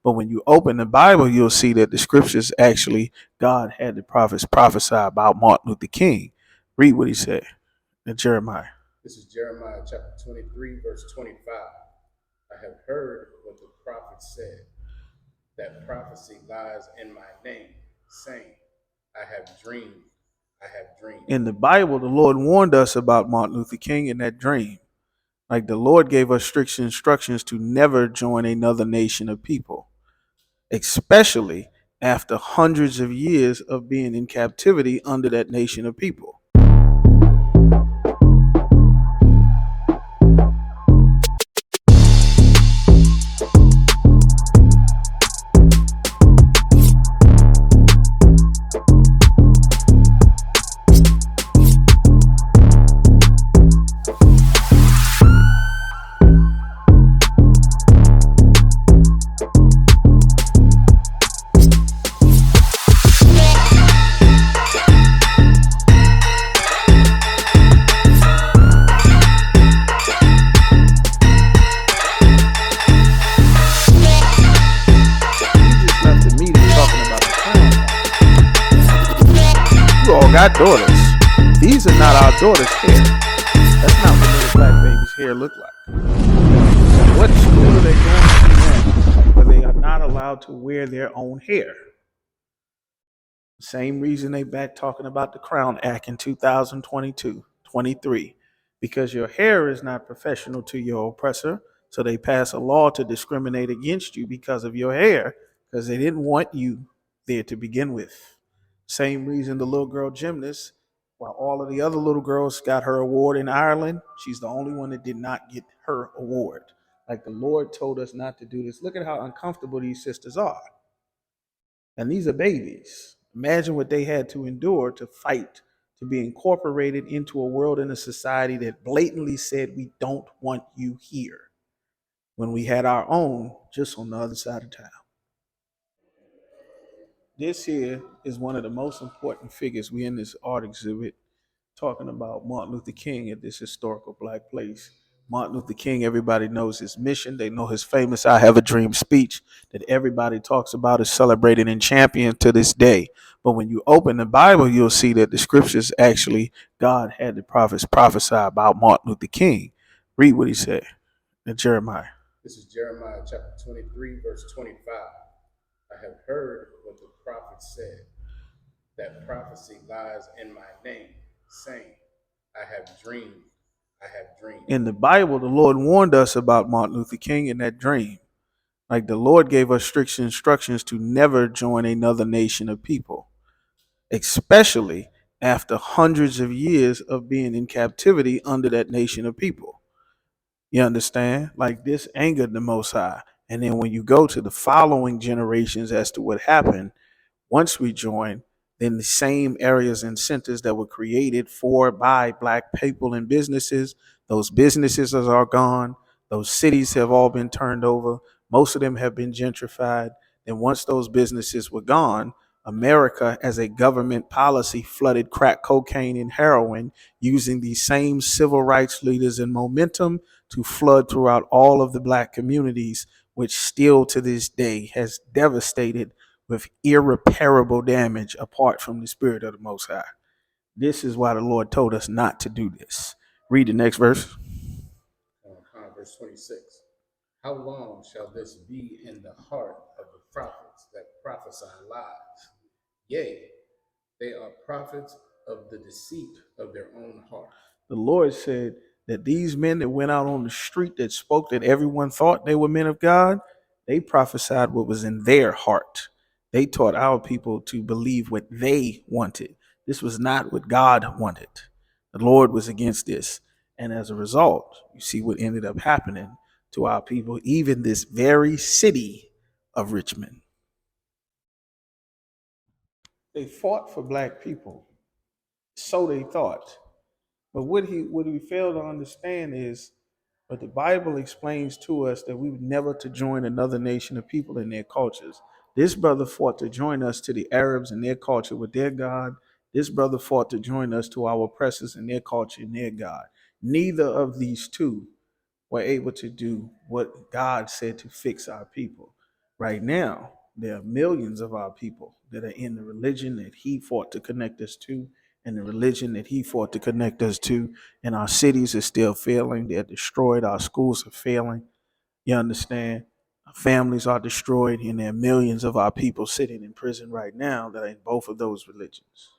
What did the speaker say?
But when you open the Bible, you'll see that the scriptures actually, God had the prophets prophesy about Martin Luther King. Read what he said in Jeremiah. This is Jeremiah chapter 23, verse 25. I have heard what the prophet said. That prophecy lies in my name, saying, I have dreamed, I have dreamed. In the Bible, the Lord warned us about Martin Luther King in that dream. Like the Lord gave us strict instructions to never join another nation of people, especially after hundreds of years of being in captivity under that nation of people. Got daughters. These are not our daughters' hair. That's not what little black babies' hair look like. So what school are they going to now where they are not allowed to wear their own hair? Same reason they back talking about the Crown Act in 2022, 23. Because your hair is not professional to your oppressor, so they pass a law to discriminate against you because of your hair, because they didn't want you there to begin with. Same reason the little girl gymnast, while all of the other little girls got her award in Ireland, she's the only one that did not get her award. Like the Lord told us not to do this. Look at how uncomfortable these sisters are. And these are babies. Imagine what they had to endure to fight to be incorporated into a world and a society that blatantly said, we don't want you here, when we had our own just on the other side of town. This here is one of the most important figures. We in this art exhibit talking about Martin Luther King at this historical black place. Martin Luther King, everybody knows his mission. They know his famous I Have a Dream speech that everybody talks about, is celebrated and championed to this day. But when you open the Bible, you'll see that the scriptures actually, God had the prophets prophesy about Martin Luther King. Read what he said in Jeremiah. This is Jeremiah chapter 23, verse 25. I have heard what the prophet said. That prophecy lies in my name, saying, I have dreamed, I have dreamed. In the Bible, the Lord warned us about Martin Luther King in that dream. Like the Lord gave us strict instructions to never join another nation of people, especially after hundreds of years of being in captivity under that nation of people. You understand? Like this angered the Most High. And then when you go to the following generations as to what happened, once we join, then the same areas and centers that were created for by black people and businesses, those businesses are gone. Those cities have all been turned over. Most of them have been gentrified. And once those businesses were gone, America, as a government policy, flooded crack cocaine and heroin using these same civil rights leaders and momentum to flood throughout all of the black communities, which still to this day has devastated with irreparable damage apart from the Spirit of the Most High. This is why the Lord told us not to do this. Read the next verse. Verse 26. How long shall this be in the heart of the prophets that prophesy lies? Yea, they are prophets of the deceit of their own heart. The Lord said that these men that went out on the street that spoke that everyone thought they were men of God, they prophesied what was in their heart. They taught our people to believe what they wanted. This was not what God wanted. The Lord was against this. And as a result, you see what ended up happening to our people, even this very city of Richmond. They fought for black people. So they thought. But what we fail to understand is, but the Bible explains to us that we were never to join another nation of people in their cultures. This brother fought to join us to the Arabs and their culture with their God. This brother fought to join us to our oppressors and their culture and their God. Neither of these two were able to do what God said to fix our people. Right now, there are millions of our people that are in the religion that he fought to connect us to, and the religion that he fought to connect us to. And our cities are still failing. They're destroyed. Our schools are failing. You understand? Our families are destroyed, and there are millions of our people sitting in prison right now that are in both of those religions.